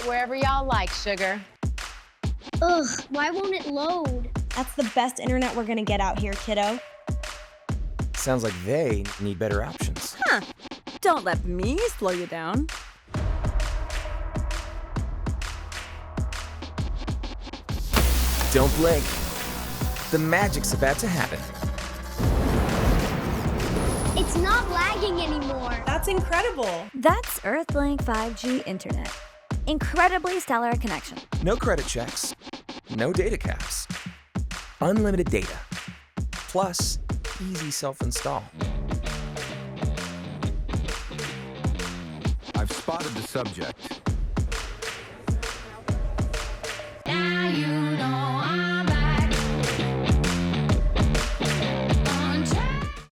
it wherever y'all like, sugar. Ugh, why won't it load? That's the best internet we're gonna get out here, kiddo. Sounds like they need better options. Huh. Don't let me slow you down. Don't blink. The magic's about to happen. It's not lagging anymore. That's incredible. That's EarthLink 5G internet. Incredibly stellar connection. No credit checks, no data caps. Unlimited data. Plus, easy self-install. I've spotted the subject.